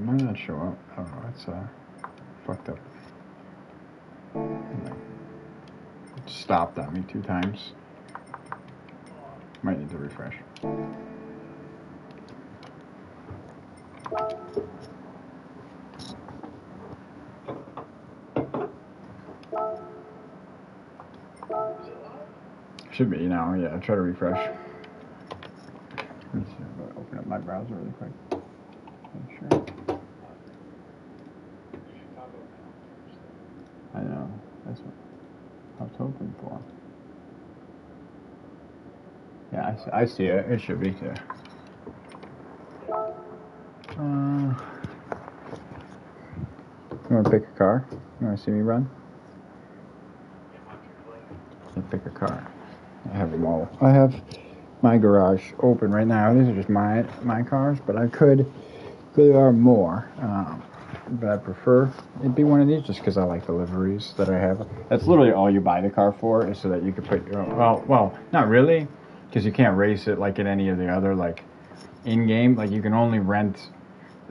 might not show up. I don't know. It's fucked up. It stopped on me 2 times. Might need to refresh. Should be now. Yeah, try to refresh. Let's see, I'm gonna open up my browser really quick. Make sure. I know. That's what I was hoping for. Yeah, I see it. It should be there. You want to pick a car? You want to see me run? Let's pick a car. I have them all. I have my garage open right now. These are just my cars, but I could. There are more, but I prefer it'd be one of these just because I like the liveries that I have. That's literally all you buy the car for, is so that you could put your own. Well, not really, because you can't race it like in any of the other like in-game. Like you can only rent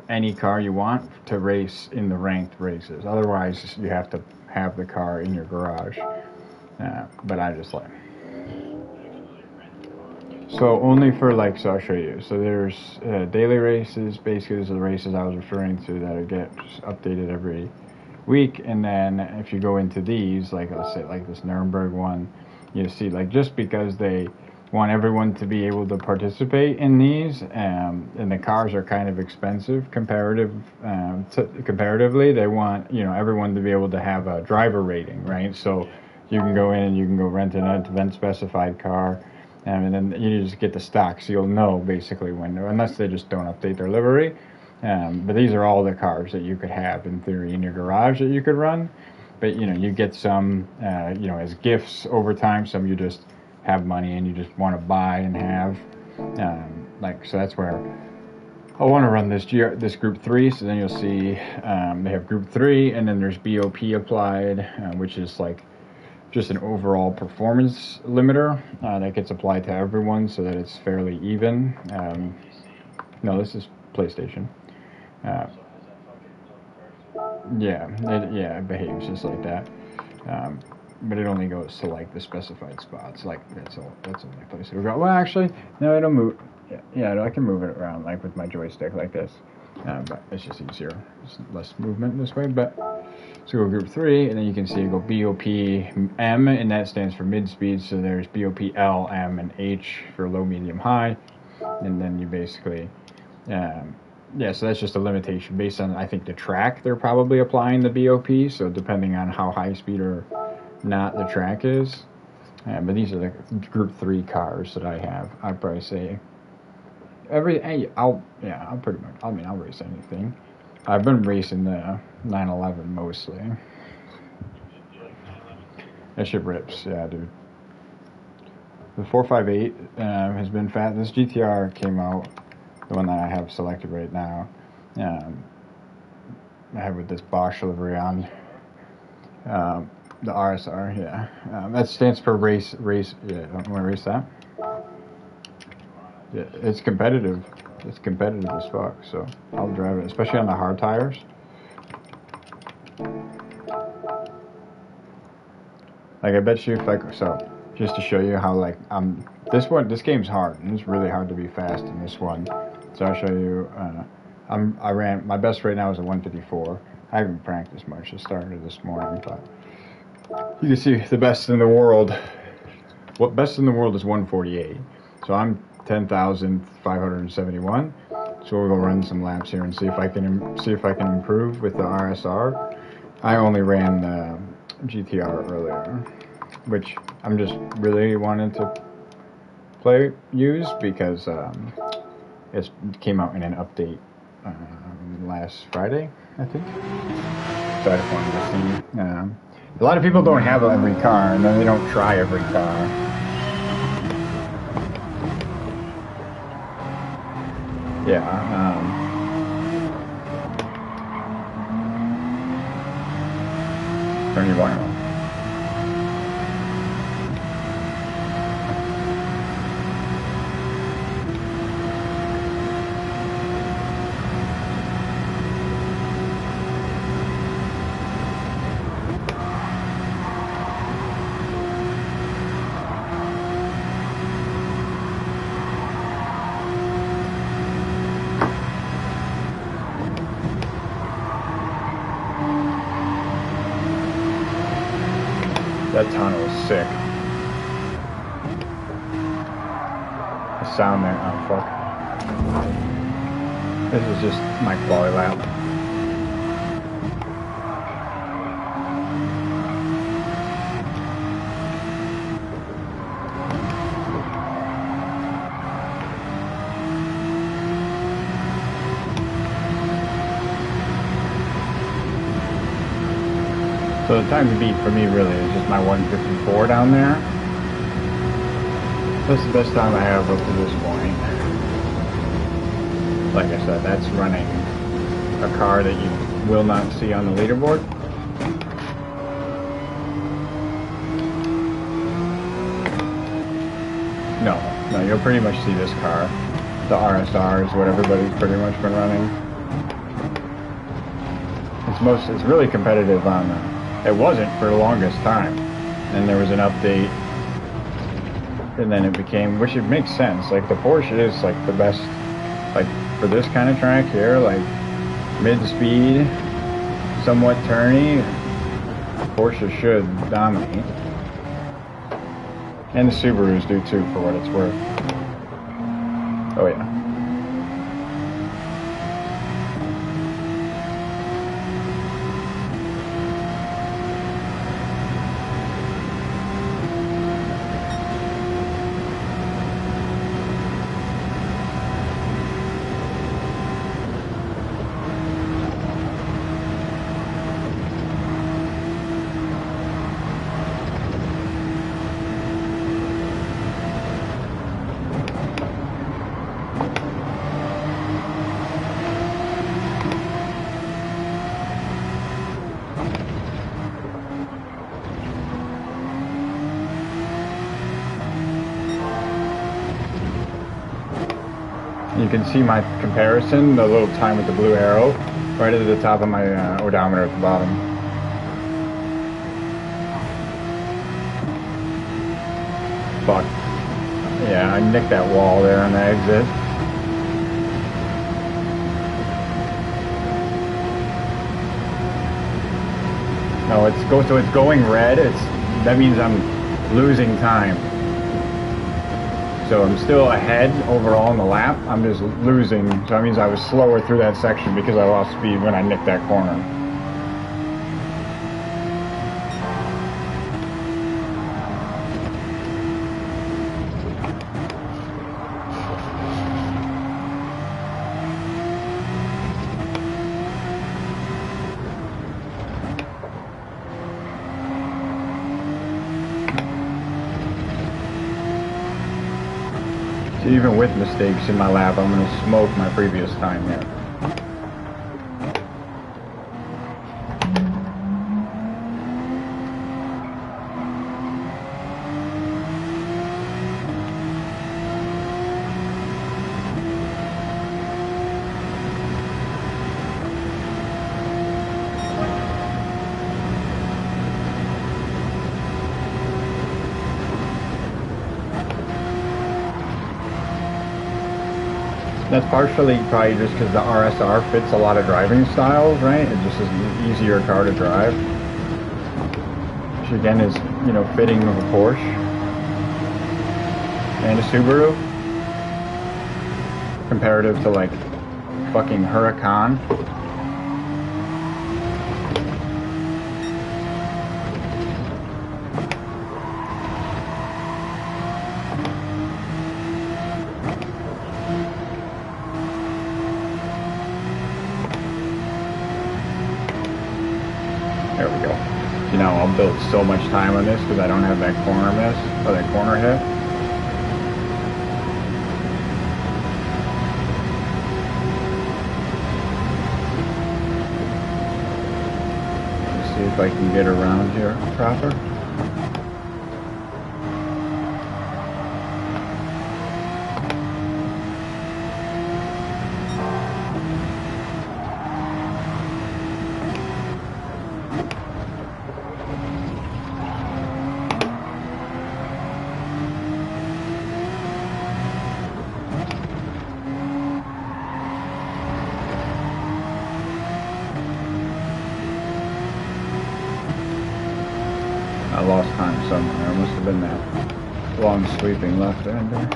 any car you want to race in the ranked races. Otherwise, you have to have the car in your garage. But I just like. So only for like, so I'll show you. So there's daily races. Basically, these are the races I was referring to that get updated every week. And then if you go into these, like let's say like this Nuremberg one, you see like just because they want everyone to be able to participate in these, and the cars are kind of expensive comparatively. They want everyone to be able to have a driver rating, right? So you can go in and you can go rent an event specified car. And then you just get the stock, so you'll know basically when, unless they just don't update their livery. But these are all the cars that you could have in theory in your garage that you could run. But you get some, as gifts over time. Some you just have money and you just want to buy and have. So that's where I want to run this Group 3. So then you'll see they have Group 3, and then there's BOP applied, which is like just an overall performance limiter that gets applied to everyone so that it's fairly even. No, this is PlayStation. It behaves just like that. But it only goes to like the specified spots. Like that's the only place it'll go. Well, actually, no, it'll move. Yeah, I can move it around like with my joystick like this. But it's just easier. It's less movement this way. But so go Group 3, and then you can see you go BOP M, and that stands for mid speed. So there's BOP L, M, and H for low, medium, high. And then you basically, so that's just a limitation based on, I think, the track. They're probably applying the BOP. So depending on how high speed or not the track is. But these are the Group 3 cars that I have. I'd probably say I'll pretty much, I'll race anything. I've been racing the 911 mostly. That shit rips, yeah, dude. The 458 has been fast. This GTR came out, the one that I have selected right now. I have with this Bosch livery on. The RSR, yeah. That stands for race. Yeah, want to race that? Yeah, it's competitive. It's competitive as fuck, so I'll drive it, especially on the hard tires. Like I bet you just to show you how like this game's hard, and it's really hard to be fast in this one. So I'll show you. I ran my best right now is a 154. I haven't practiced much. I started this morning, but you can see the best in the world. What best in the world is 148. So I'm 10,571. So we'll go run some laps here and see if I can improve with the RSR. I only ran the GTR earlier, which I'm just really wanting to use because it came out in an update last Friday, I think. So I just wanted to see. A lot of people don't have every car, and then they don't try every car. Yeah, turn your volume on. that tunnel is sick. The sound there, oh fuck. This is just my quality lap. So the time to beat for me really is just my 154 down there. That's the best time I have up to this point. Like I said, that's running a car that you will not see on the leaderboard. No, you'll pretty much see this car. The RSR is what everybody's pretty much been running. It's really competitive on it wasn't for the longest time. And there was an update, and then it became, which it makes sense. Like the Porsche is like the best, like for this kind of track here, like mid-speed, somewhat turny, Porsche should dominate. And the Subarus do too, for what it's worth. Oh yeah. You can see my comparison, the little time with the blue arrow, right at the top of my odometer at the bottom. Fuck. Yeah, I nicked that wall there on the exit. No, so it's going red. That means I'm losing time. So I'm still ahead overall in the lap. I'm just losing. So that means I was slower through that section because I lost speed when I nicked that corner. So even with mistakes in my lap, I'm going to smoke my previous time here. That's partially probably just because the RSR fits a lot of driving styles, right? It just is an easier car to drive. Which again is, you know, fitting of a Porsche and a Subaru. Comparative to like fucking Huracan. There we go. You know, I'll build so much time on this because I don't have that corner miss, or that corner hit. Let's see if I can get around here proper. I lost time somewhere. It must have been that long sweeping left-hander.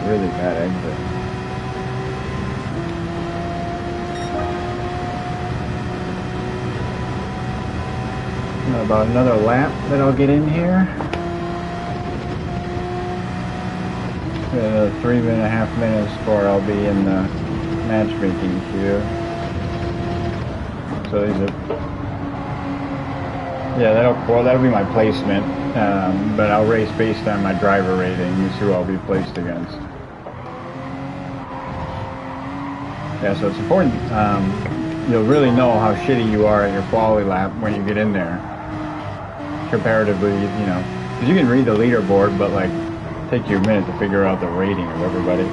Really bad exit. About another lap that I'll get in here. 3.5 minutes before I'll be in the matchmaking queue. So these are, yeah, that'll be my placement. But I'll race based on my driver ratings, who I'll be placed against. Yeah, so it's important. You'll really know how shitty you are at your quality lap when you get in there. Comparatively, you know, because you can read the leaderboard, but like, take you a minute to figure out the rating of everybody.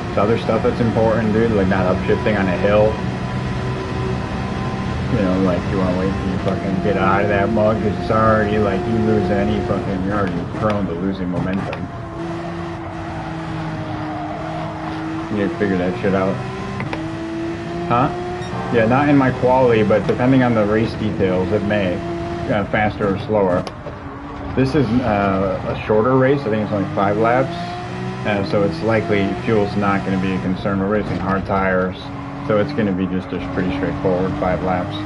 There's other stuff that's important, dude, like not upshifting on a hill. You know, like you want to wait till you fucking get out of that mug, because it's already like you lose any fucking, you're already prone to losing momentum. You need to figure that shit out. Huh? Yeah, not in my quality, but depending on the race details, it may. Faster or slower. This is a shorter race. I think it's only 5 laps. So it's likely fuel's not going to be a concern. We're racing hard tires. So it's going to be just pretty straightforward 5 laps.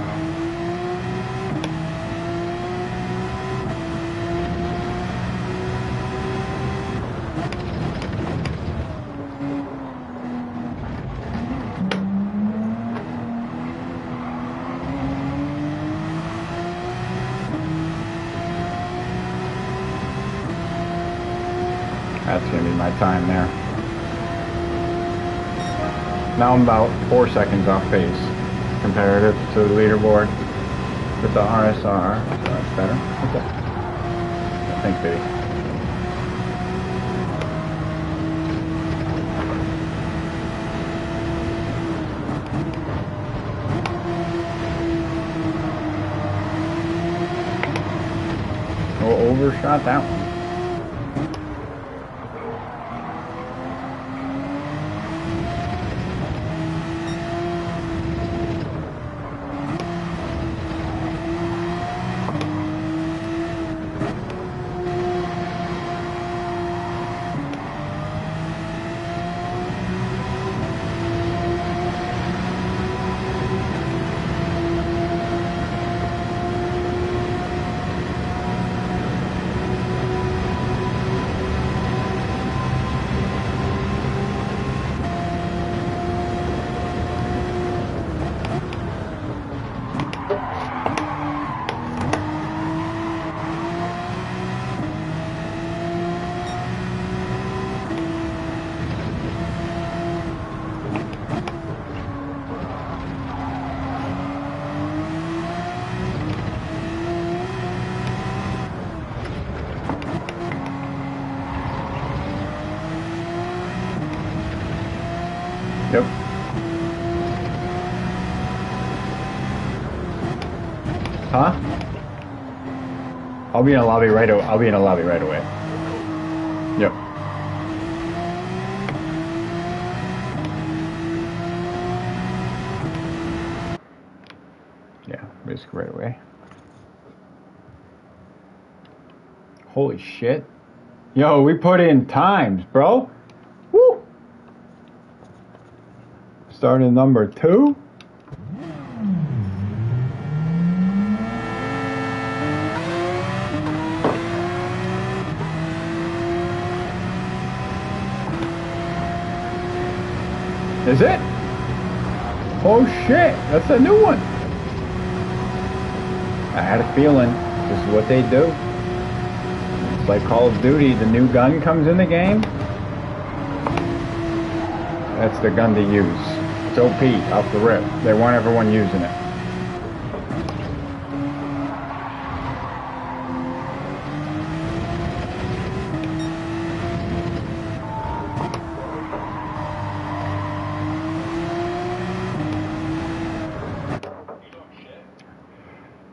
That's going to be my time there. Now I'm about 4 seconds off pace comparative to the leaderboard with the RSR, so that's better. Okay. Thanks, baby. Oh, overshot that one. Yep. Huh? I'll be in a lobby right away. I'll be in a lobby right away. Yep. Yeah, basically right away. Holy shit. Yo, we put in times, bro. Woo! Starting number 2. Is it? Oh shit, that's a new one. I had a feeling this is what they do. It's like Call of Duty, the new gun comes in the game. That's the gun to use. It's OP, off the rip. They want everyone using it.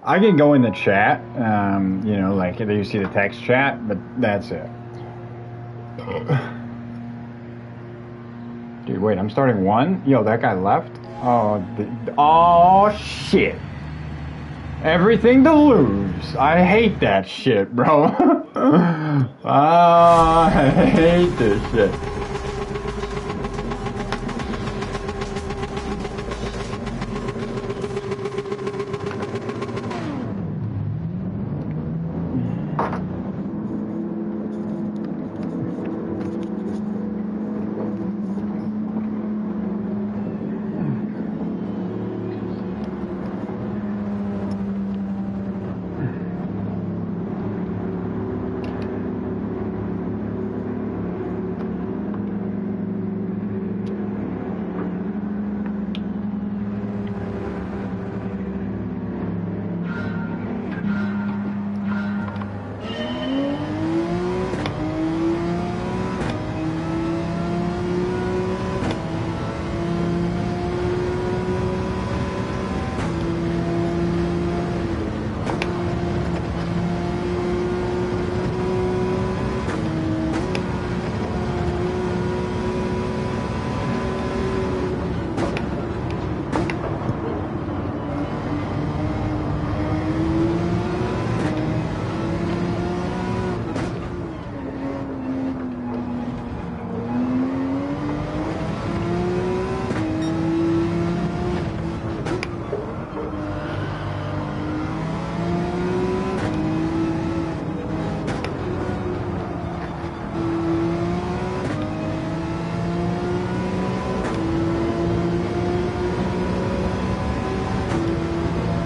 I can go in the chat, you know, like you see the text chat, but that's it. Dude, wait, I'm starting one? Yo, that guy left? Oh, shit. Everything to lose. I hate that shit, bro. I hate this shit.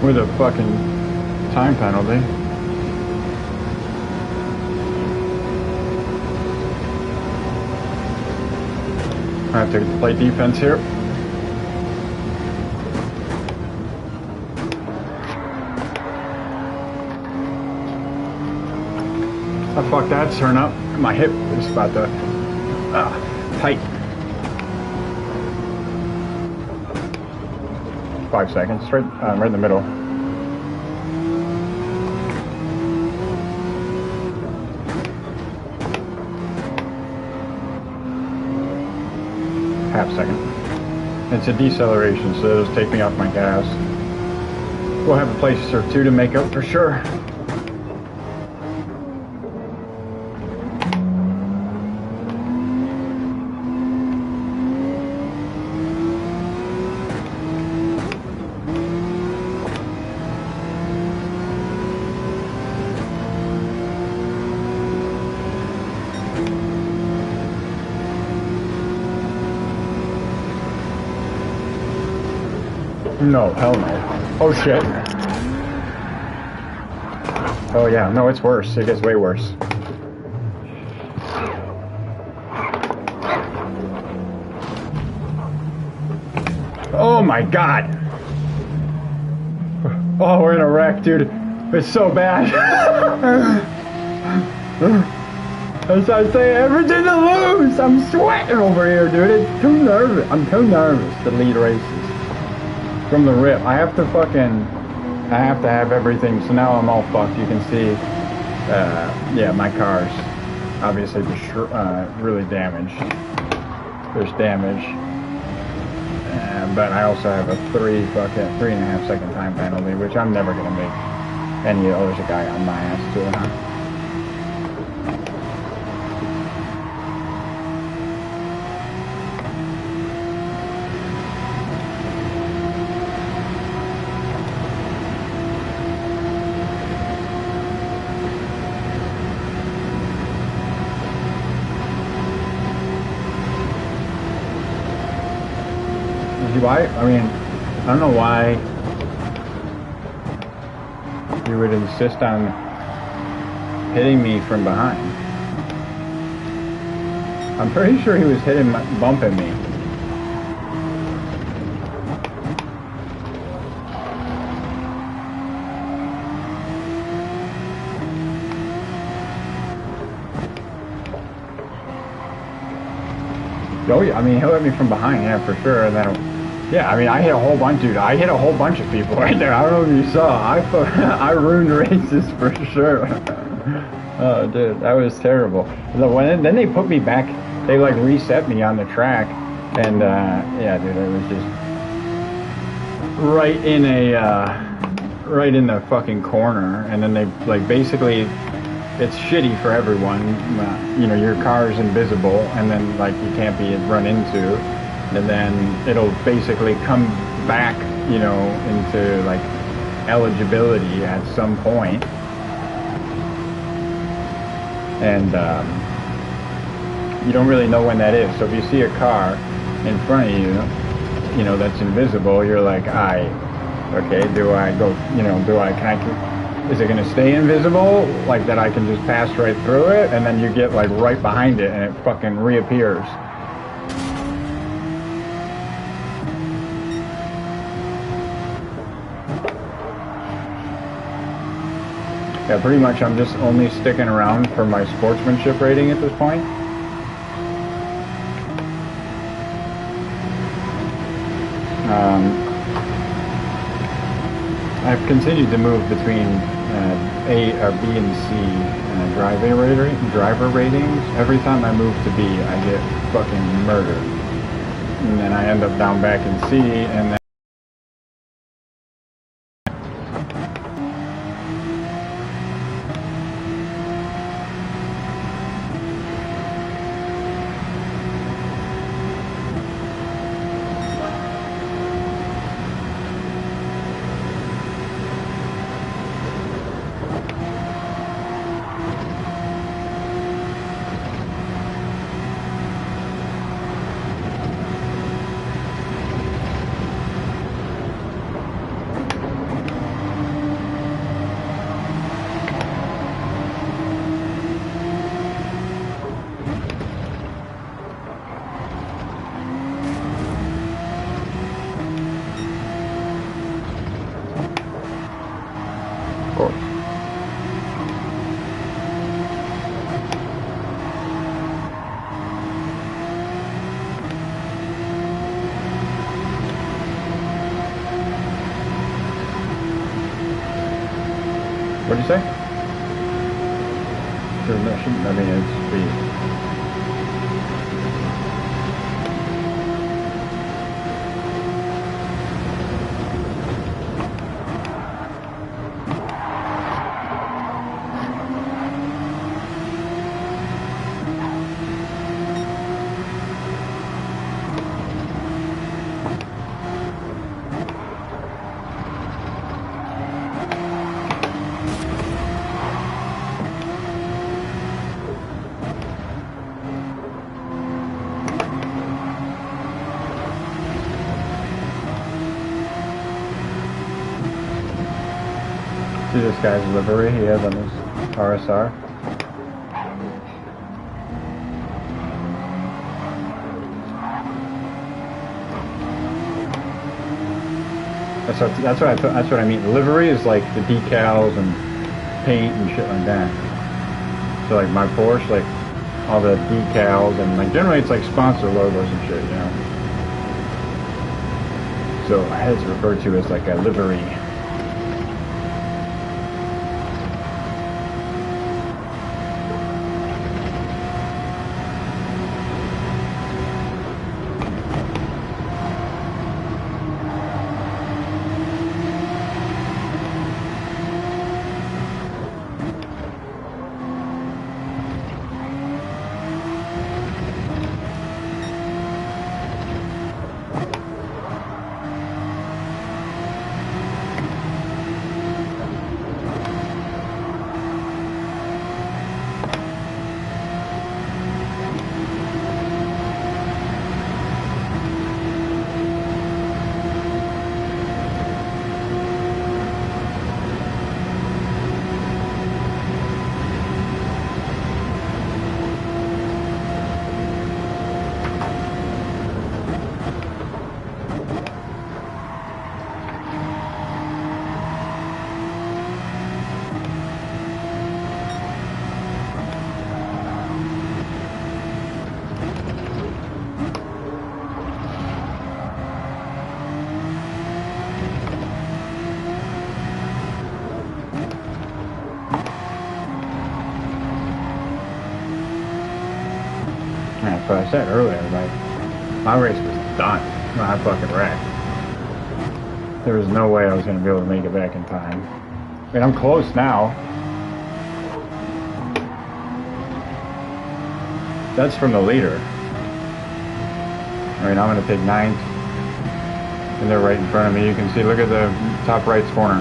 With a fucking time penalty. I have to play defense here. Oh fuck, that turn up. My hip is about to tight. 5 seconds, right in the middle. Half second. It's a deceleration, so it'll just take me off my gas. We'll have a place or two to make up for sure. No, hell no. Oh shit. Oh yeah, no, it's worse. It gets way worse. Oh my god. Oh, we're in a wreck, dude. It's so bad. As I say, everything to lose. I'm sweating over here, dude. It's too nervous. I'm too nervous to lead races. From the rip, I have to have everything, so now I'm all fucked. You can see, yeah, my car's obviously really damaged. There's damage, but I also have a 3.5 second time penalty, which I'm never gonna make. And there's a guy on my ass too. I mean, I don't know why you would insist on hitting me from behind. I'm pretty sure he was bumping me. Oh yeah, I mean, he'll hit me from behind, yeah, for sure, and then Yeah, I mean, I hit a whole bunch, dude. I hit a whole bunch of people right there. I don't know if you saw. I ruined races for sure. Oh, dude, that was terrible. Then they put me back. They like reset me on the track, and yeah, dude, it was just right in the fucking corner. And then they like basically, it's shitty for everyone. You know, your car is invisible, and then like you can't be run into. And then it'll basically come back, you know, into like eligibility at some point. And you don't really know when that is. So if you see a car in front of you, you know, that's invisible, you're like, okay, do I go, you know, is it going to stay invisible? Like that I can just pass right through it? And then you get like right behind it and it fucking reappears. Yeah, pretty much I'm just only sticking around for my sportsmanship rating at this point. I've continued to move between B and C driver ratings. Every time I move to B, I get fucking murdered. And then I end up down back in C, and then what'd you say? I mean, it's B. See this guy's livery he has on his RSR? That's what I mean. The livery is like the decals and paint and shit like that. So like my Porsche, like all the decals and like generally it's like sponsor logos and shit, you know. So it's referred to as like a livery. That's what I said earlier, like, my race was done when I fucking wrecked. There was no way I was going to be able to make it back in time. I mean, I'm close now. That's from the leader. I mean, I'm going to take 9th. And they're right in front of me. You can see, look at the top right corner.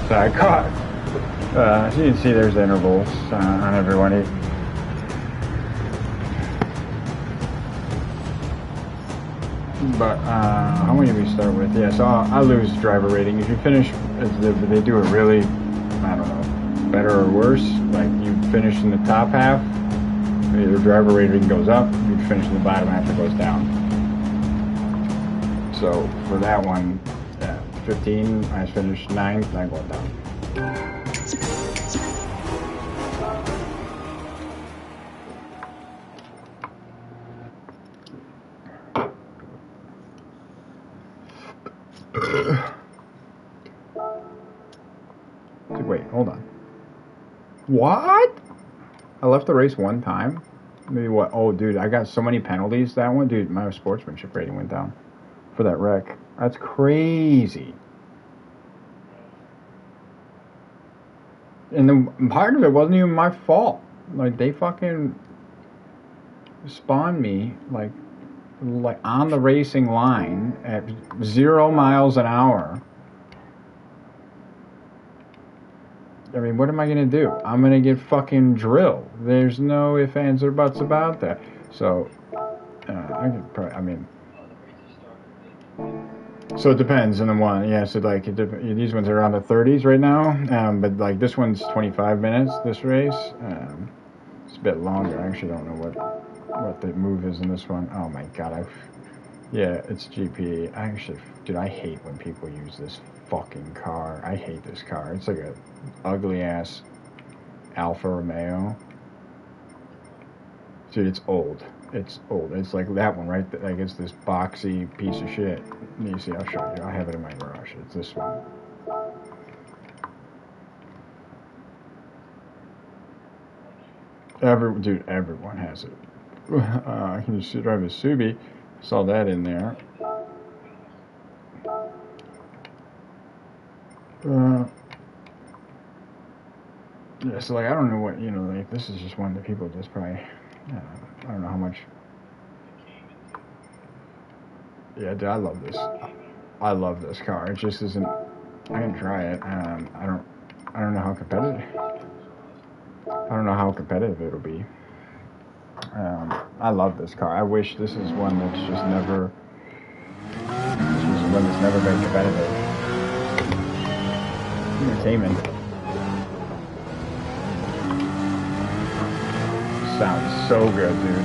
So I caught. So you can see there's the intervals on everyone. But how many do we start with? Yeah, so I lose driver rating. If you finish, they do it really, I don't know, better or worse. Like you finish in the top half, your driver rating goes up. You finish in the bottom half, it goes down. So for that one, 15, I finished 9th, I go down. Wait, hold on. What? I left the race one time? Maybe what? Oh, dude, I got so many penalties that one. Dude, my sportsmanship rating went down for that wreck. That's crazy. And then part of it wasn't even my fault. Like, they fucking spawned me, like on the racing line at 0 miles an hour. I mean, what am I going to do? I'm going to get fucking drilled. There's no ifs, ands, or buts about that. So, I could probably, I mean, so it depends on the one. Yeah, so like, these ones are around the 30s right now. But like, this one's 25 minutes, this race. It's a bit longer. I actually don't know what the move is in this one. Oh my god, yeah, it's GP. Dude, I hate when people use this fucking car. I hate this car. It's like a ugly ass Alfa Romeo. Dude, it's old. It's old. It's like that one, right? Like it's this boxy piece of shit. You see, I'll show you. I have it in my garage. It's this one. Dude, everyone has it. Can you see drive a Subi? Saw that in there. Yeah, so like I don't know what, you know, like this is just one that people just probably, I don't know how much. Yeah, dude, I love this. I love this car. It just isn't. I can try it. I don't know how competitive. I don't know how competitive it'll be. I love this car. I wish this is one that's just never. This is one that's never been competitive. Entertainment. Sounds so good, dude.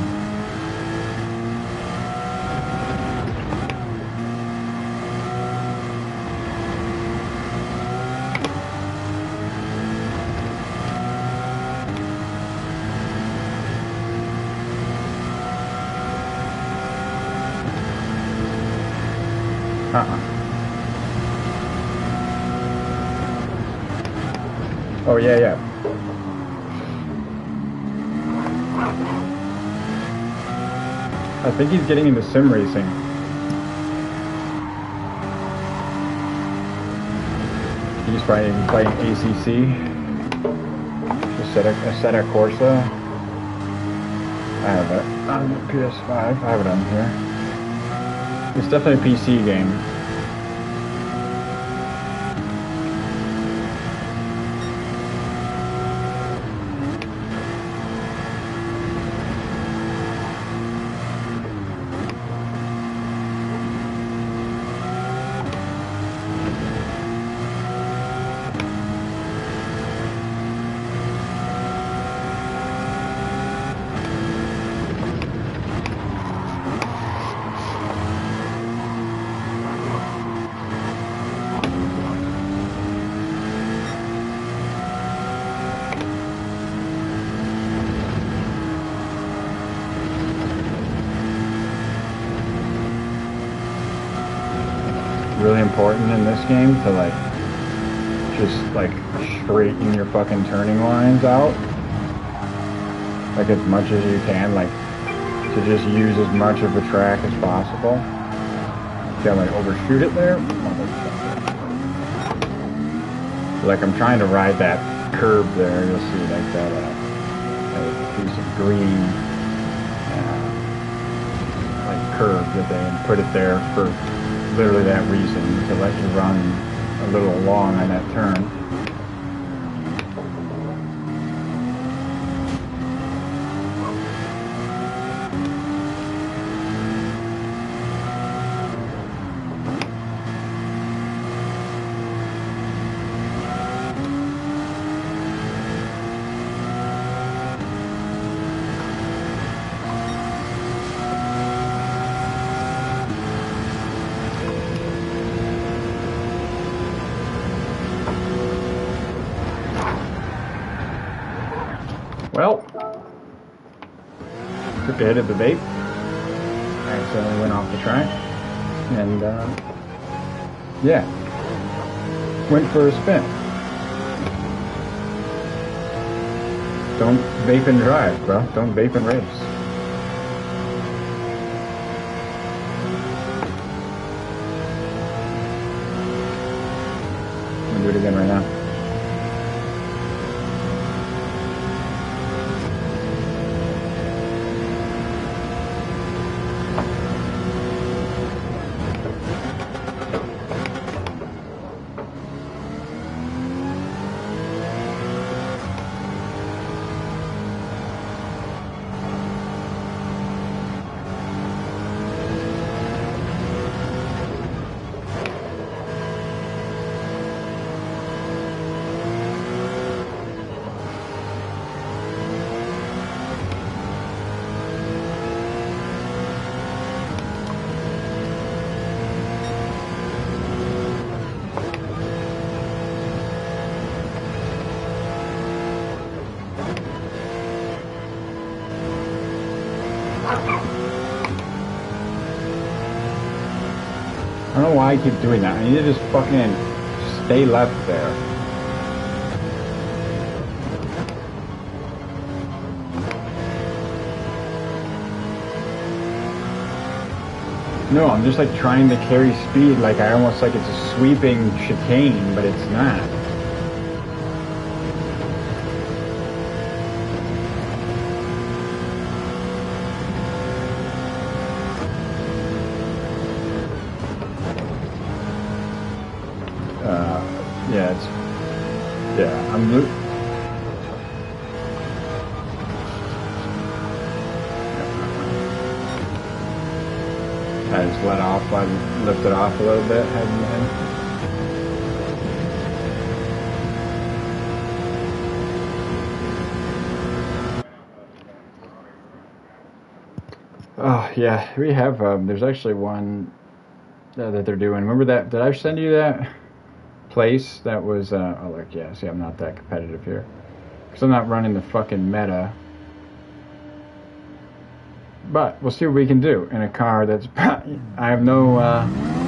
Oh, yeah. I think he's getting into sim racing. He's probably playing ACC. Assetto Corsa. I have it on the PS5. I have it on here. It's definitely a PC game. Really important in this game to like just like straighten your fucking turning lines out. like as much as you can, like to just use as much of the track as possible. See, I'm like overshoot it there. Like I'm trying to ride that curb there. You'll see like that piece of green like curb that they put it there for literally that reason, to let you run a little long on that turn. Well, took a hit of the vape. I accidentally went off the track. And, yeah. Went for a spin. Don't vape and drive, bro. Don't vape and race. I'm gonna do it again right now. I don't know why I keep doing that. I need to just fucking stay left there. No, I'm just like trying to carry speed, like I almost like it's a sweeping chicane, but it's not. Yeah, it's, yeah, I just let off, I lifted off a little bit, heading in. Oh, yeah, we have, there's actually one that they're doing. Remember that, did I send you that place that was, oh look, yeah, see, I'm not that competitive here. Because I'm not running the fucking meta. But we'll see what we can do in a car that's, I have no,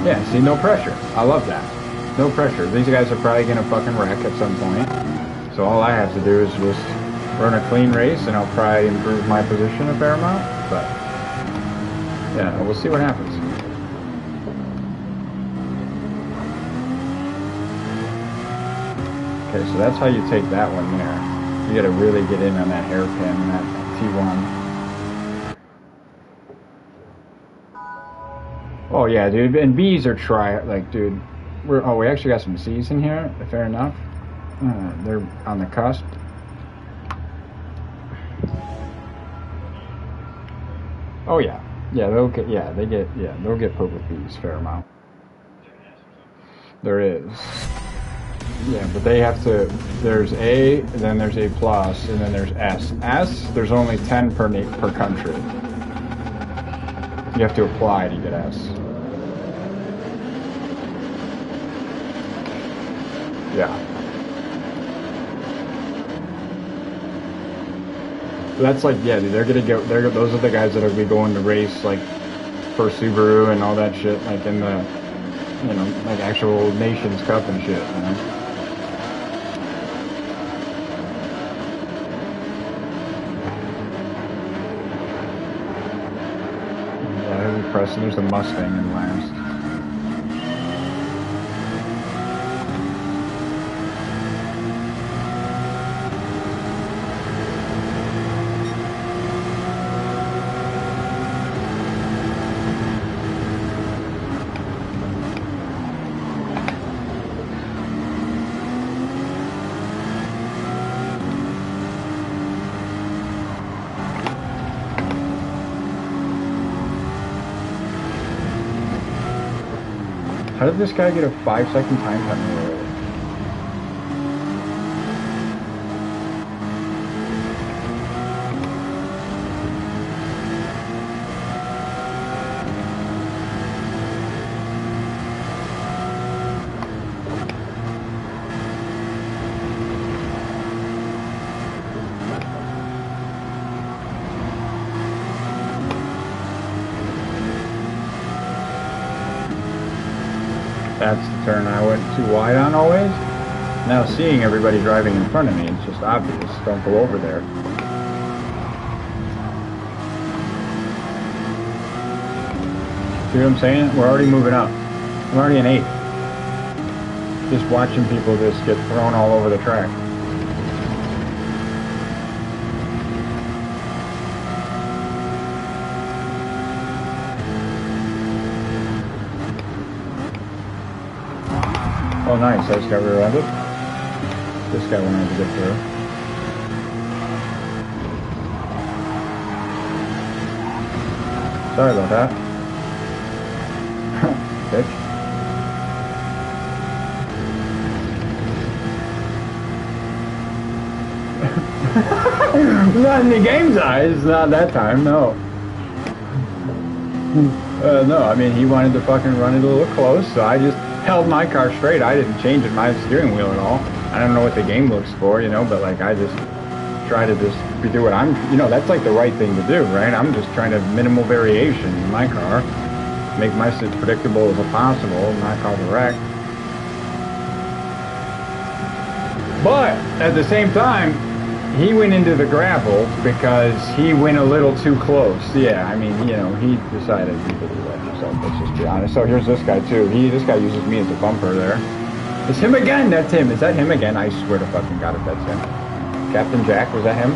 yeah, see, no pressure. I love that. No pressure. These guys are probably going to fucking wreck at some point. So all I have to do is just run a clean race, and I'll probably improve my position a fair amount. But, yeah, we'll see what happens. Okay, so that's how you take that one there. You got to really get in on that hairpin, that T1. Oh yeah, dude, and B's are dude, we actually got some C's in here, fair enough. They're on the cusp. Oh yeah, they'll get put with B's, fair amount. There is. Yeah, but they have to, there's A, then there's A+, and then there's S. S, there's only 10 per country. You have to apply to get S. Yeah. So that's like, yeah, dude, they're gonna go, those are the guys that'll be going to race, like, for Subaru and all that shit, like in the, you know, like actual Nations Cup and shit, you know? press, and there's a Mustang in last. How did this guy get a 5-second time penalty already? That's the turn I went too wide on always. Now seeing everybody driving in front of me, it's just obvious. Don't go over there. See what I'm saying? We're already moving up. I'm already in 8th. Just watching people just get thrown all over the track. Oh nice, I just got rear-ended. This guy wanted to get through. Sorry about that. Bitch. Not in the game's eyes, not that time, no. No, I mean, he wanted to fucking run it a little close, so I just held my car straight. I didn't change it, my steering wheel at all. I don't know what the game looks for, you know, but like I just try to just do what I'm, you know, that's like the right thing to do, right? I'm just trying to minimal variation in my car, make my shit predictable as possible, not cause a wreck. But at the same time, he went into the gravel because he went a little too close. Yeah, I mean, you know, he decided he could do that himself, let's just be honest. So here's this guy too. This guy uses me as a bumper there. It's him again, that's him. Is that him again? I swear to fucking God if that's him. Captain Jack, was that him?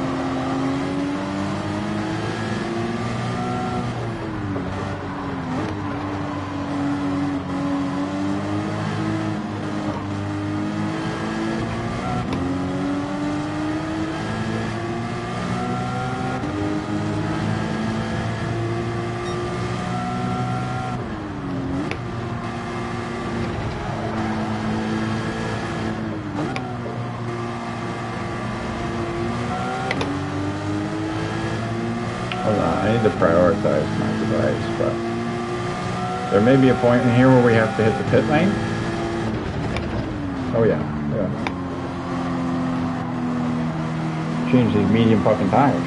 I need to prioritize my device, but there may be a point in here where we have to hit the pit lane. Oh yeah, yeah. Change these medium fucking tires.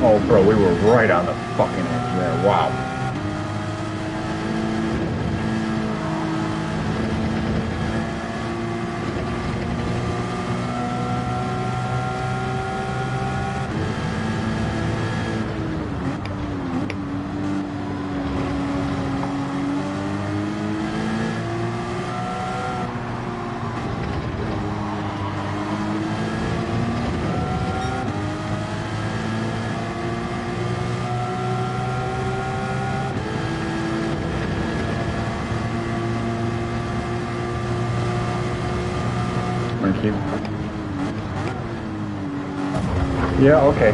Oh bro, we were right on the fucking edge there, wow. Yeah, okay.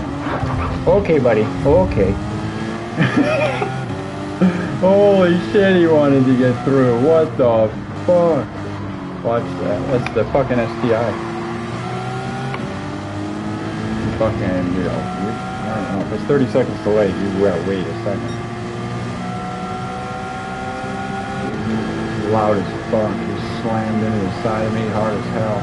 Okay, buddy. Okay. Holy shit, he wanted to get through. What the fuck? Watch that. That's the fucking STI. Fucking, you know, I don't know. If it's 30 seconds delayed, you gotta wait a second. Loud as fuck. He slammed into the side of me hard as hell.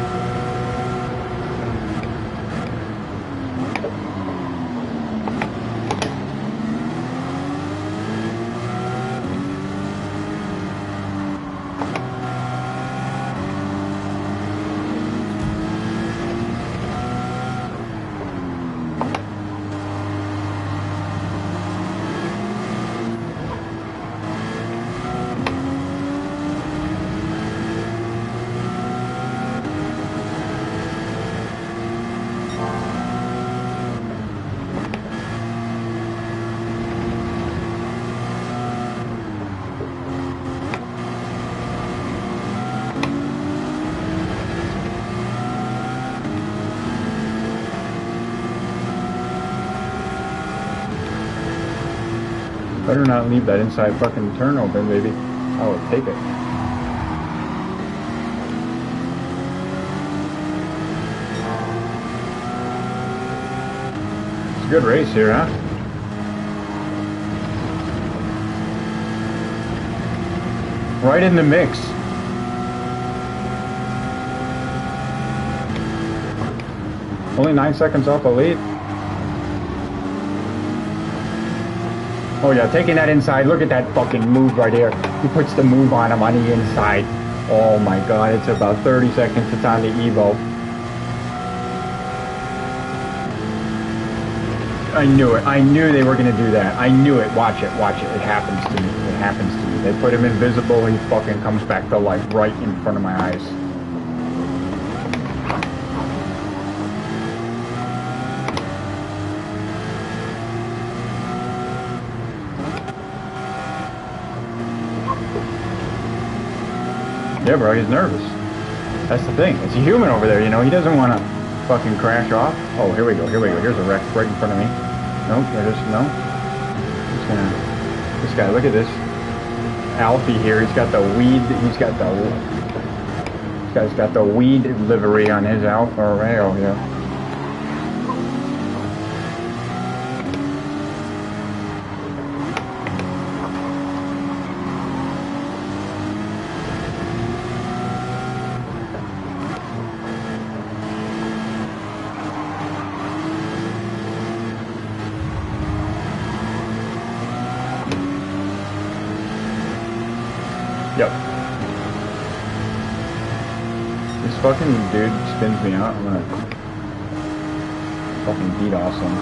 Better not leave that inside fucking turn open, baby. I will take it. It's a good race here, huh? Right in the mix. Only 9 seconds off the lead. Oh yeah, taking that inside. Look at that fucking move right here. He puts the move on him on the inside. Oh my god, it's about 30 seconds to time the Evo. I knew it. I knew they were going to do that. I knew it. Watch it. Watch it. It happens to me. It happens to me. They put him invisible. He fucking comes back to life right in front of my eyes. Yeah, bro, he's nervous. That's the thing. It's a human over there, you know. He doesn't want to fucking crash off. Oh, here we go. Here we go. Here's a wreck right in front of me. Nope, there it is. No. Just gonna... This guy, look at this. Alfie here. He's got the weed. He's got the... This guy's got the weed livery on his Alfa Romeo here. Yep. This fucking dude spins me out. I'm gonna fucking beat awesome.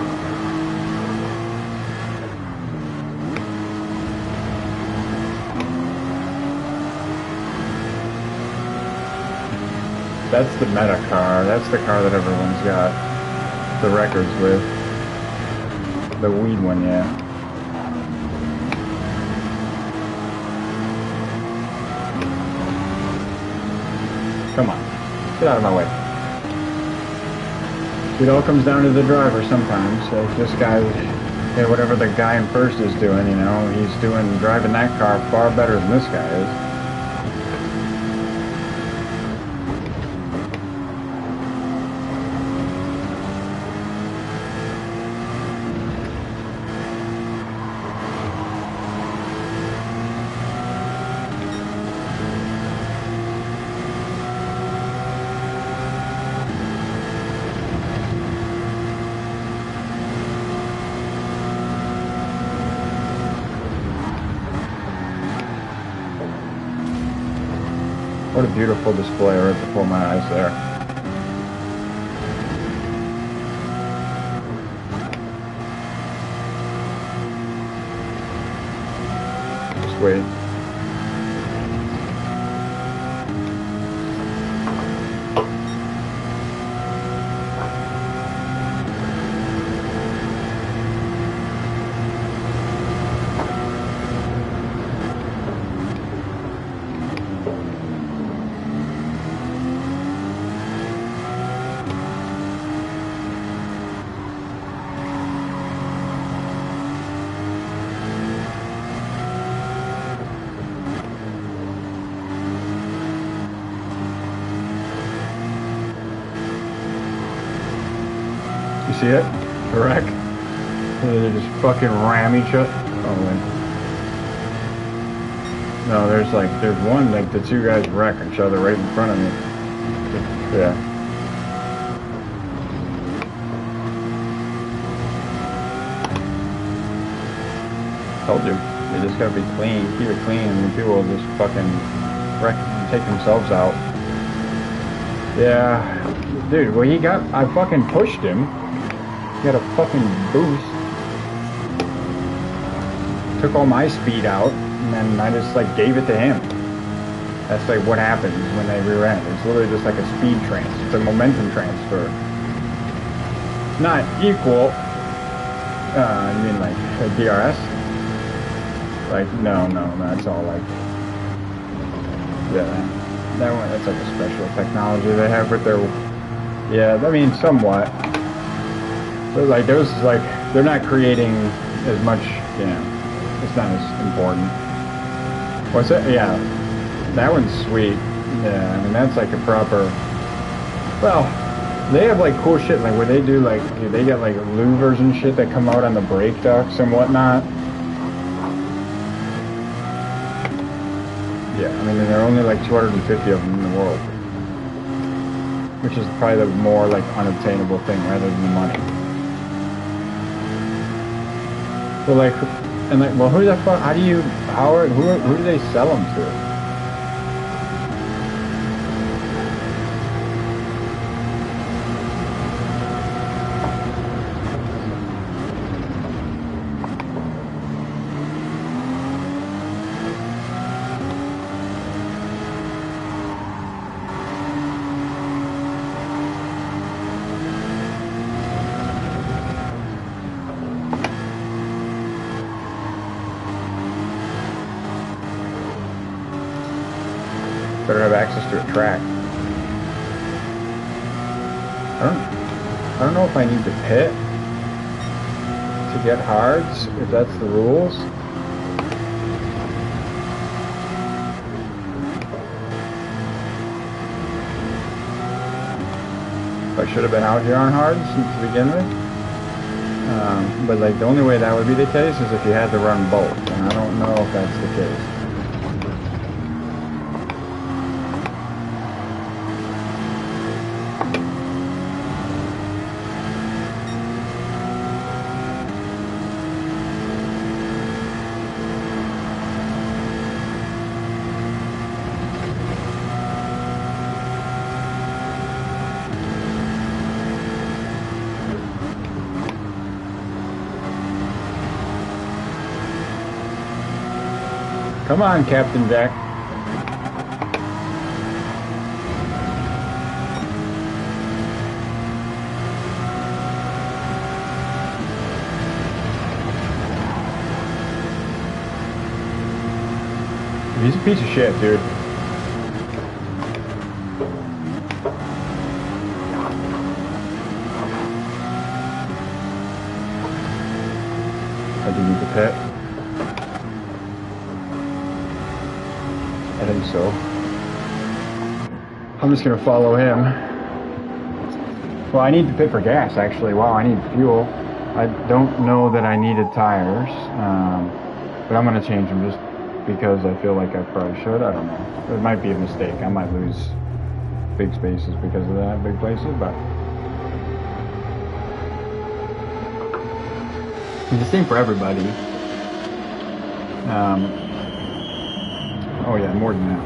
That's the meta car. That's the car that everyone's got the records with. The weed one, yeah. Come on, get out of my way. It all comes down to the driver sometimes. Like this guy, yeah, whatever the guy in first is doing, you know, he's driving that car far better than this guy is. What a beautiful display right before my eyes there. Just wait. You see it? The wreck? They just fucking ram each other. Oh, wait. No, there's one, like the two guys wreck each other right in front of me. Yeah. Told you. They just gotta be clean, keep it clean, and people will just fucking wreck, take themselves out. Yeah. Dude, well I fucking pushed him. He got a fucking boost. Took all my speed out, and then I just like gave it to him. That's like what happens when they rear end. It's literally just like a speed transfer. It's a momentum transfer. Not equal. I mean like a DRS? Like, no, that's all like... Yeah, that one, that's like a special technology they have with their... Yeah, I mean, somewhat. But like those, like they're not creating as much, you know. it's not as important. What's that? Yeah, that one's sweet. Yeah, I mean that's like a proper. Well, they have like cool shit like where they do like they got like louvers and shit that come out on the brake ducts and whatnot. Yeah, I mean there are only like 250 of them in the world, which is probably the more like unobtainable thing rather than the money. Well, like, and like, well, who the fuck? How do you? Who do they sell them to? Better have access to a track. I don't know if I need to pit to get hards, if that's the rules. I should have been out here on hards to begin with. But like the only way that would be the case is if you had to run both, and I don't know if that's the case. Come on, Captain Jack. He's a piece of shit, dude. I do need the pit. I think so. I'm just gonna follow him. Well, I need to pit for gas, actually. Wow, I need fuel. I don't know that I needed tires, but I'm gonna change them just because I feel like I probably should. I don't know. It might be a mistake. I might lose big spaces because of that, big places, but it's the same for everybody. Oh yeah, more than that.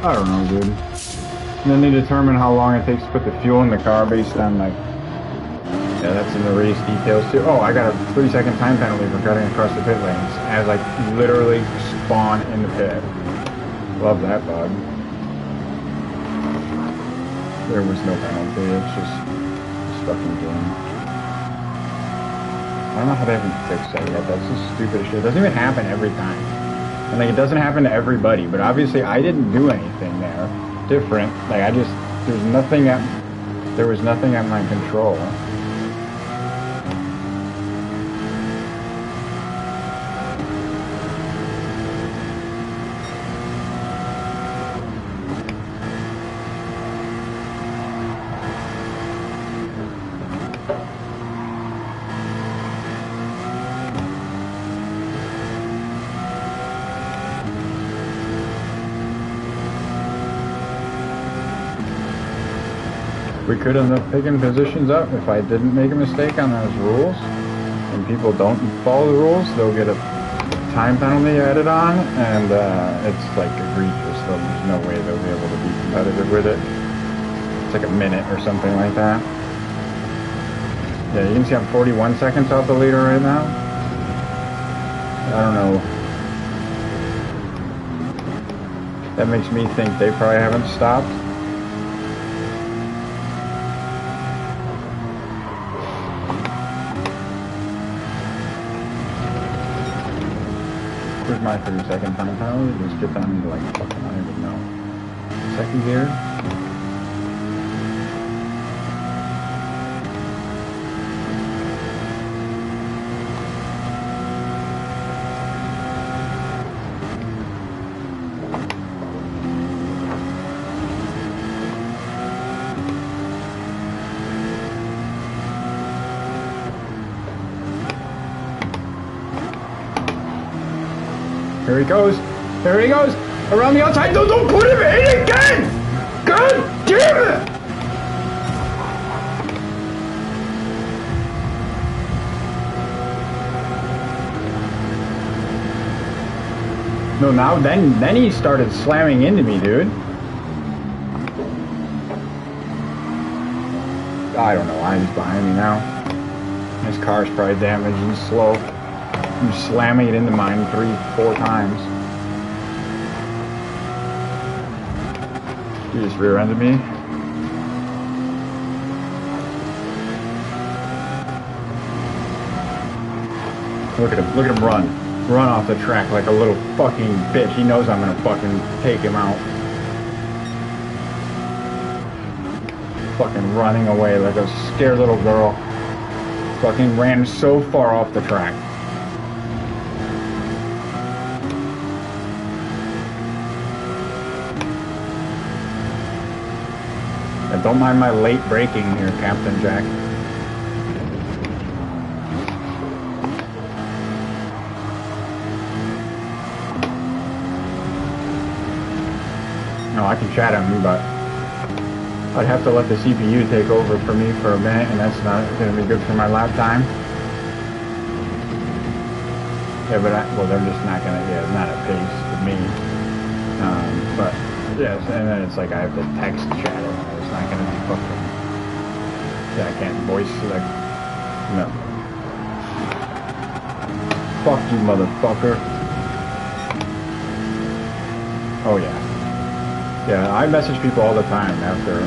I don't know, dude. And then they determine how long it takes to put the fuel in the car based on like, yeah, that's in the race details too. Oh, I got a 3-second time penalty for cutting across the pit lanes as like literally spawn in the pit. Love that bug. There was no penalty, it's just fucking game. I don't know how they haven't fixed that yet. That's the stupidest shit. It doesn't even happen every time. And like it doesn't happen to everybody, but obviously I didn't do anything there different. Like there was nothing at my control. We could end up picking positions up if I didn't make a mistake on those rules. And people don't follow the rules, they'll get a time penalty added on, and it's like egregious. There's no way they'll be able to be competitive with it. It's like a minute or something like that. Yeah, you can see I'm 41 seconds off the leader right now. I don't know. That makes me think they probably haven't stopped. Where's my 30-second time penalty? Just get down into like fucking, I don't even know. Second gear. Here he goes. There he goes. Around the outside. No, don't put him in again. God damn it. No, now then he started slamming into me, dude. I don't know why he's behind me now. His car's probably damaged and slow. I'm slamming it into mine 3-4 times. He just rear-ended me. Look at him run. Run off the track like a little fucking bitch. He knows I'm gonna fucking take him out. Fucking running away like a scared little girl. Fucking ran so far off the track. And don't mind my late braking here, Captain Jack. No, I can chat him, but I'd have to let the CPU take over for me for a minute, and that's not going to be good for my lap time. Yeah, but well, they're just not going to, yeah, not at pace for me. But, yes, and then it's like I have to text chat him, and it's not going to be fucking, yeah, I can't voice select, no. Fuck you, motherfucker. Oh, yeah. Yeah, I message people all the time after,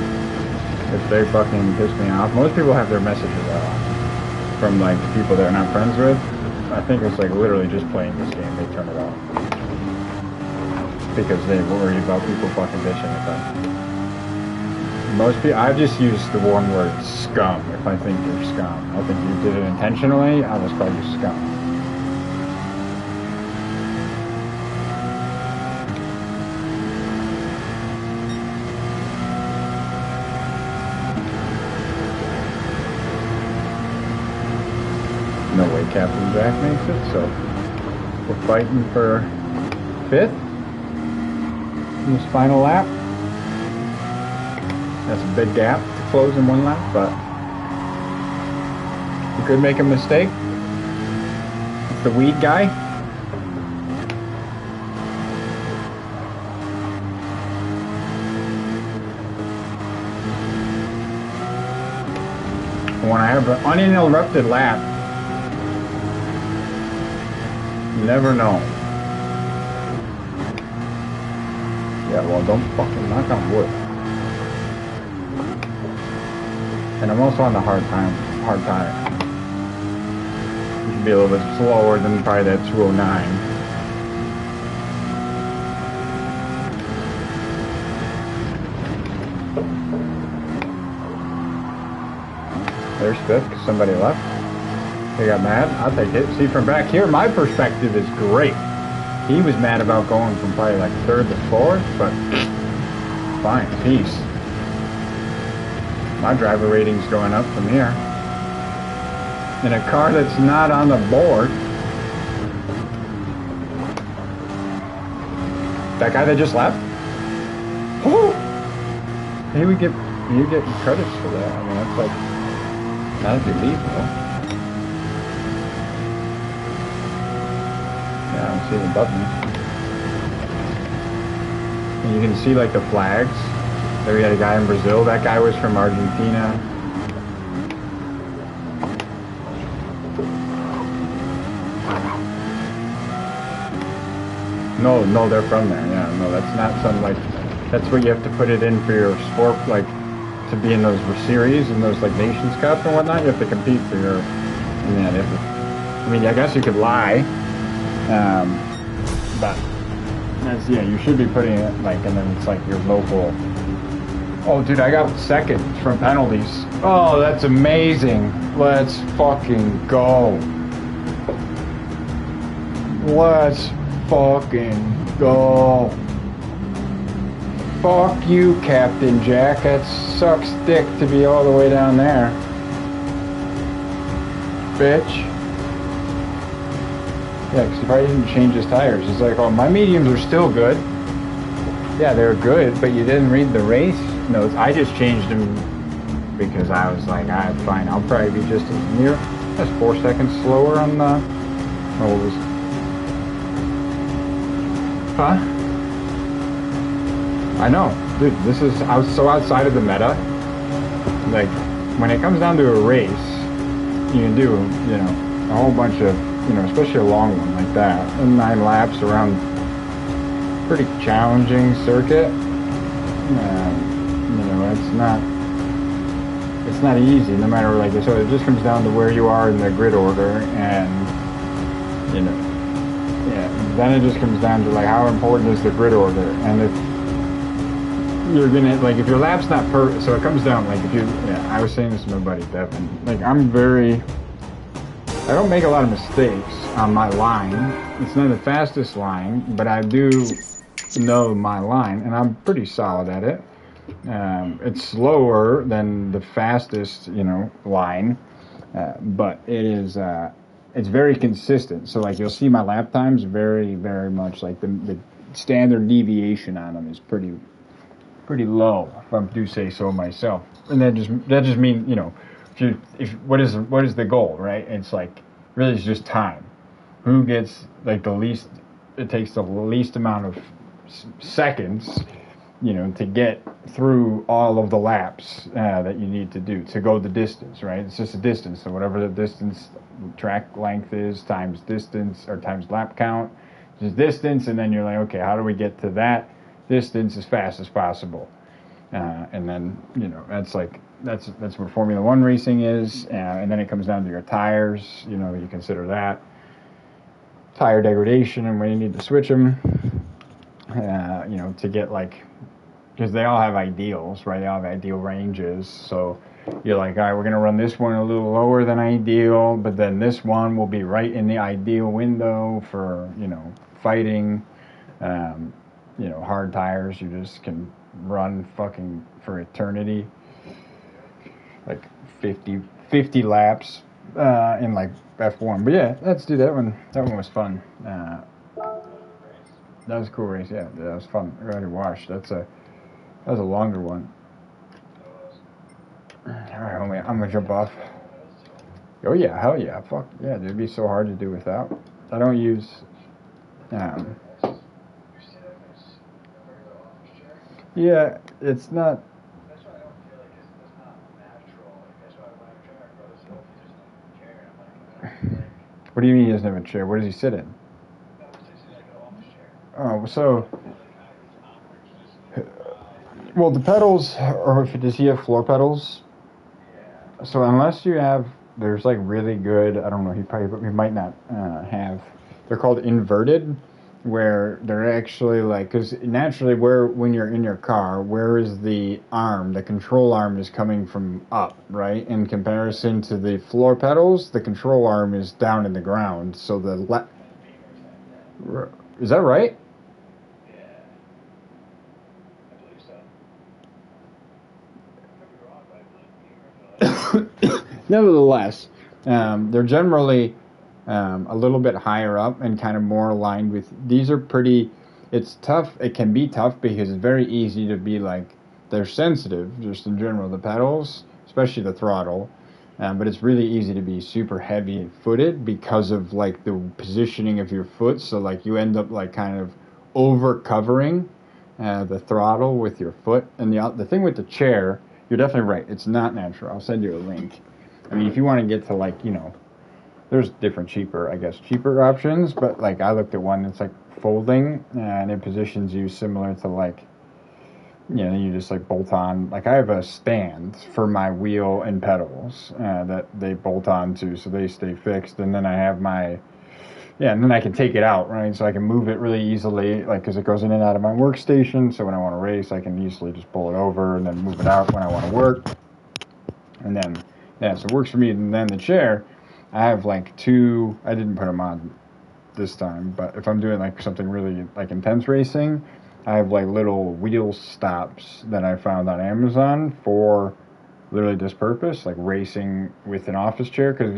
if they fucking piss me off. Most people have their messages off from like people they're not friends with. I think it's like literally just playing this game, they turn it off. Because they worry about people fucking bitching at them. Most people, I've just used the one word scum if I think you're scum. I think you did it intentionally, I just call you scum. No way Captain Jack makes it, so we're fighting for 5th in this final lap. That's a big gap to close in one lap, but you could make a mistake. The weed guy. When I have an uninterrupted lap, you never know. Yeah, well, don't fucking knock on wood. And I'm also on the hard tire. You should be a little bit slower than probably that 209. There's 5th because somebody left. They got mad. I'll take it. See, from back here, my perspective is great. He was mad about going from probably like 3rd to 4th, but fine, peace. My driver rating's going up from here. In a car that's not on the board. That guy that just left? Woo! Hey, you get credits for that. I mean, that's like, not if you leave though. I don't see the buttons. And you can see like the flags. There we had a guy in Brazil. That guy was from Argentina. No, they're from there. Yeah, no, that's not some like, that's what you have to put it in for your sport, like to be in those series and those like Nations Cup and whatnot. You have to compete for your, yeah, they have to, I mean, I guess you could lie. But that's, yeah, you should be putting it like, and then it's like your local. Oh, dude, I got 2nd from penalties. Oh, that's amazing. Let's fucking go. Let's fucking go. Fuck you, Captain Jack. That sucks dick to be all the way down there. Bitch. Yeah, because he probably didn't change his tires. He's like, oh, my mediums are still good. Yeah, they're good, but you didn't read the race notes. I just changed them because I was like, all right, fine, I'll probably be just as near. That's 4 seconds slower on the... Oh, what was... Huh? I know. Dude, this is... I was so outside of the meta. Like, when it comes down to a race, you can do, you know, a whole bunch of, you know, especially a long one like that, and 9 laps around pretty challenging circuit. You know, it's not easy, no matter, like, so it just comes down to where you are in the grid order, and, you know, yeah, then it just comes down to, like, how important is the grid order, and if you're gonna, like, if your lap's not perfect, so it comes down, like, if you, yeah, I was saying this to my buddy Devin, like, I don't make a lot of mistakes on my line. It's not the fastest line, but I do know my line, and I'm pretty solid at it. It's slower than the fastest, you know, line, but it is, it's very consistent. So, like, you'll see my lap times very, very much, like, the standard deviation on them is pretty low, if I do say so myself. And that just means, you know, what is the goal, right? It's like, really, it's just time. Who gets, like, the least? It takes the least amount of seconds, you know, to get through all of the laps that you need to do to go the distance, right? It's just a distance. So whatever the distance, track length is times distance or times lap count, just distance, and then you're like, okay, how do we get to that distance as fast as possible? And then, you know, that's what Formula One racing is. And then it comes down to your tires. You know, you consider that tire degradation and when you need to switch them. You know, to get, like, because they all have ideals, right? They all have ideal ranges. So you're like, all right, we're gonna run this one a little lower than ideal, but then this one will be right in the ideal window for, you know, fighting. You know, hard tires, you just can run fucking for eternity, like 50 laps in, like, F1. But yeah, let's do that one. That one was fun. That was a cool race. Yeah, that was fun. I already watched. That was a longer one. All right, homie, I'm gonna jump off. Oh yeah, hell yeah, fuck yeah, dude, it'd be so hard to do without. I don't use. Yeah, it's not. That's why I don't feel like it's not natural. Like, that's why when I'm trying to grow this whole, he just doesn't care. I'm like, What do you mean he doesn't have a chair? Where does he sit in? no, it's just like an office chair. Oh, so. Well, the pedals, or does he have floor pedals? Yeah. So unless you have, there's, like, really good. I don't know. He might not have. They're called inverted, where they're actually, like, because naturally, when you're in your car, where is the arm? The control arm is coming from up, right? In comparison to the floor pedals, the control arm is down in the ground. So is that right? Yeah. I believe so. I could be wrong, but I believe Nevertheless, they're generally a little bit higher up and kind of more aligned with. These are pretty. It's tough. It can be tough because it's very easy to be, like, they're sensitive just in general. The pedals, especially the throttle, but it's really easy to be super heavy footed because of, like, the positioning of your foot. So, like, you end up, like, kind of over covering the throttle with your foot. And the thing with the chair, you're definitely right. It's not natural. I'll send you a link. I mean, if you want to get to, like, you know, there's different cheaper options, but, like, I looked at one that's, like, folding, and it positions you similar to, like, you know, you just, like, bolt on. Like, I have a stand for my wheel and pedals that they bolt on to, so they stay fixed, and then I have my, yeah, and then I can take it out, right? So I can move it really easily, like, because it goes in and out of my workstation, so when I want to race, I can easily just pull it over and then move it out when I want to work. And then, yeah, so it works for me. And then the chair, I have, like, two, I didn't put them on this time, but if I'm doing, like, something really, like, intense racing, I have, like, little wheel stops that I found on Amazon for literally this purpose, like racing with an office chair, because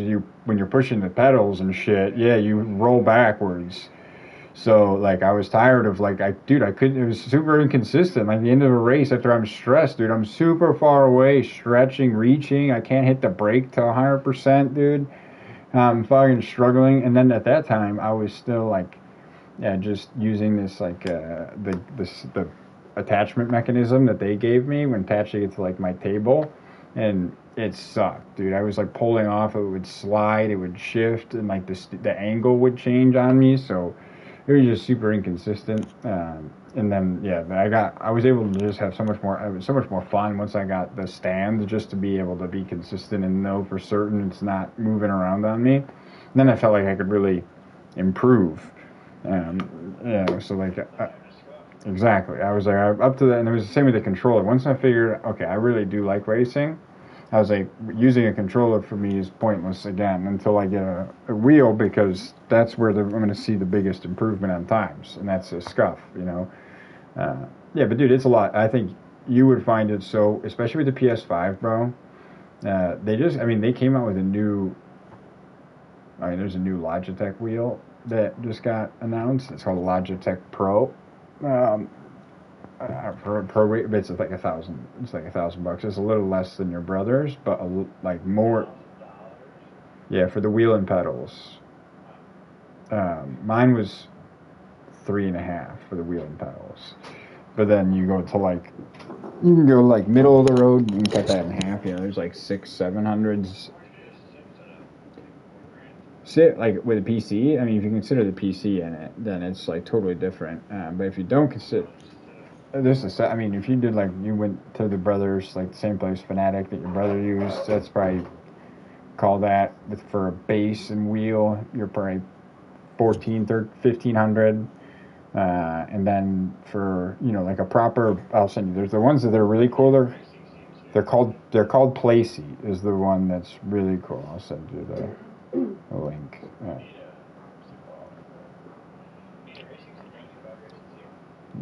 when you're pushing the pedals and shit, yeah, you roll backwards. So like I was tired of like I couldn't. It was super inconsistent. Like the end of a race, after I'm stressed, dude, I'm super far away, stretching, reaching. I can't hit the brake to 100%, dude. I'm fucking struggling. And then at that time, I was still like, yeah, just using this like the attachment mechanism that they gave me when attaching it to like my table, and it sucked, dude. I was like pulling off, it would slide, it would shift, and like the angle would change on me, so it was just super inconsistent. And then yeah, I was able to just have so much more. I was so much more fun once I got the stand, just to be able to be consistent and know for certain it's not moving around on me. And then I felt like I could really improve. Yeah, so like, exactly. I was like, up to that, and it was the same with the controller. Once I figured, okay, I really do like racing, I was like, using a controller for me is pointless again until I get a wheel, because that's where I'm going to see the biggest improvement on times, and that's a scuff, you know. Yeah, but dude, it's a lot. I think you would find it so, especially with the PS5, bro. I mean, they came out with there's a new Logitech wheel that just got announced. It's called Logitech Pro. Um, for a pro rate, it's like $1,000. It's like $1,000. It's a little less than your brother's, but like more. Yeah, for the wheel and pedals. Mine was 3.5 for the wheel and pedals. But then you go to like, you can go like middle of the road. You can cut that in half. You know, there's like 600-700s. Sit like with a PC. I mean, if you consider the PC in it, then it's like totally different. But if you don't consider this is, I mean, if you did like you went to the brothers, like the same place Fanatic that your brother used, that's probably call that for a base and wheel. You're probably 1,500. And then for like a proper, I'll send you. There's the ones that are really cool. They're called Playseat is the one that's really cool. I'll send you the link.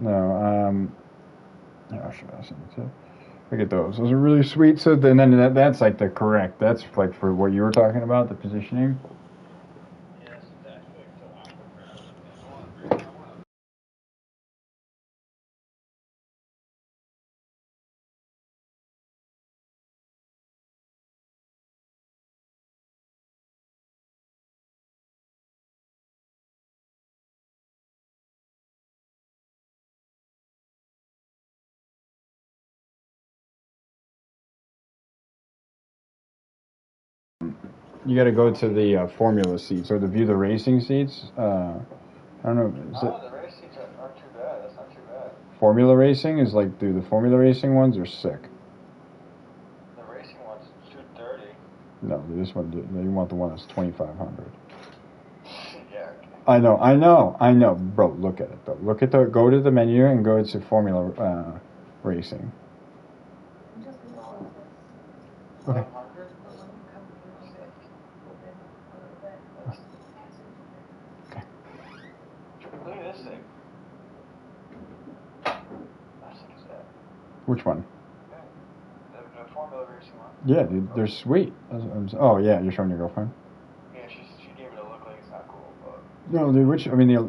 No, I'll send it to you. Look at those. Those are really sweet. So then that's like the correct. That's like for what you were talking about, the positioning. You got to go to the formula seats or to view the racing seats. I don't know. The race seats aren't too bad. That's not too bad. Formula racing is like, dude, the formula racing ones are sick. The racing one's 230. No, this one, you want the one that's 2,500. Yeah. I know, bro. Look at it though. Go to the menu and go to formula racing. Okay. Look at this thing. How sick is that? Which one? The Formula Racing one. Yeah, dude, they're sweet. Oh yeah, you're showing your girlfriend. Yeah, she gave it a look like it's not cool, but. No, dude.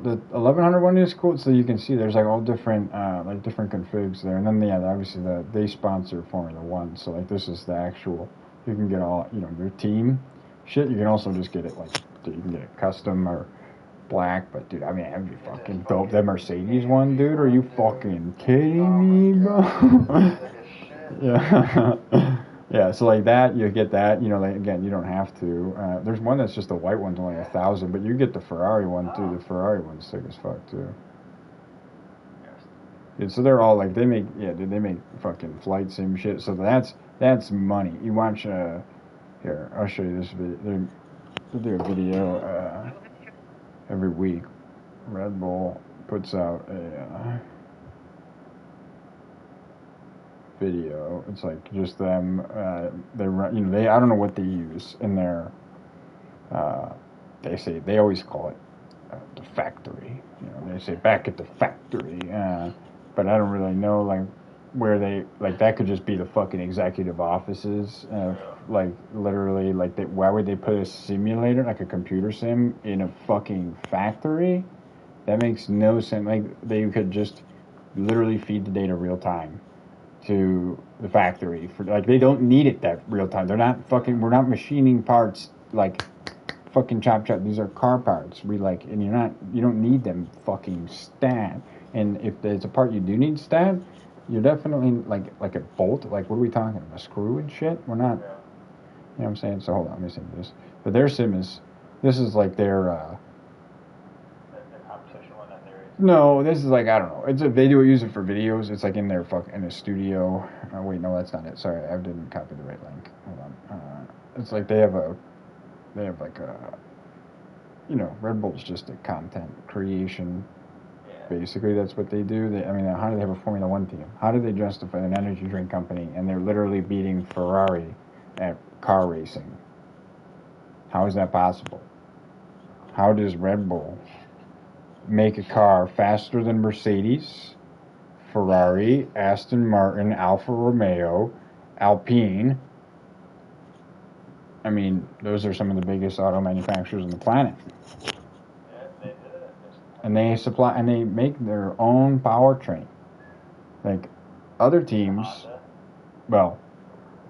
The 1,100 one is cool. So you can see there's like all different like different configs there, and then obviously they sponsor Formula One. So like this is the actual. You can get all your team shit. You can also just get it like you can get it custom or black. But dude, I mean that'd be fucking dope. That Mercedes one, dude. Are you fucking kidding me, bro? Yeah. Yeah, so like that, you get that. Like again, you don't have to. There's one that's just a white one's only 1,000, but you get the Ferrari one too. The Ferrari one's sick as fuck too. Yeah, so they're all like they make fucking flight sim shit. So that's money. You watch here. I'll show you this video. They do a video every week. Red Bull puts out a video. It's like just them. They run. I don't know what they use in their. They always call it the factory. They say back at the factory. But I don't really know. Like where they like that could just be the fucking executive offices, like literally, like why would they put a simulator, like a computer sim, in a fucking factory? That makes no sense. Like they could just literally feed the data real time to the factory for like they don't need it that real time. They're not fucking. We're not machining parts like fucking chop. These are car parts. And you don't need them fucking stat. And if there's a part you do need stat, you're definitely like a bolt. Like what are we talking about? A screw and shit. We're not. You know what I'm saying? So hold on, let me see this. But their sim is. This is like their. No, this is like I don't know. They use it for videos. It's like in their in a studio. Wait, no, that's not it. Sorry, I didn't copy the right link. Hold on. It's like they have like a, Red Bull's just a content creation. Yeah. Basically, that's what they do. How do they have a Formula One team? How do they justify an energy drink company and they're literally beating Ferrari at car racing? How is that possible? How does Red Bull make a car faster than Mercedes, Ferrari, Aston Martin, Alfa Romeo, Alpine? I mean, those are some of the biggest auto manufacturers on the planet. Yeah, they did it. And they make their own powertrain. Like other teams, well,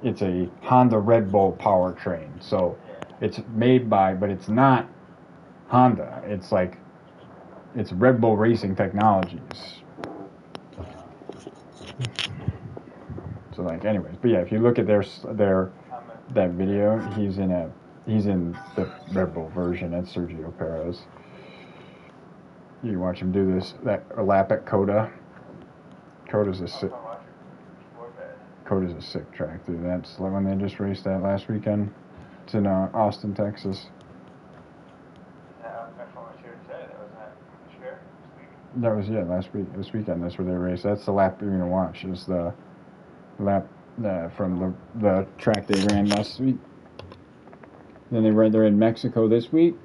it's a Honda Red Bull powertrain. So it's made by, but it's not Honda. It's Red Bull Racing Technologies. So anyways, but yeah, if you look at that video, he's in the Red Bull version. That's Sergio Perez. You watch him do that lap at Coda. Coda's a sick track, dude. That's when they just raced that last weekend. It's in Austin, Texas. That was last week. This weekend, that's where they raced. That's the lap you're gonna watch. Is the lap from the track they ran last week. Then they're in Mexico this week.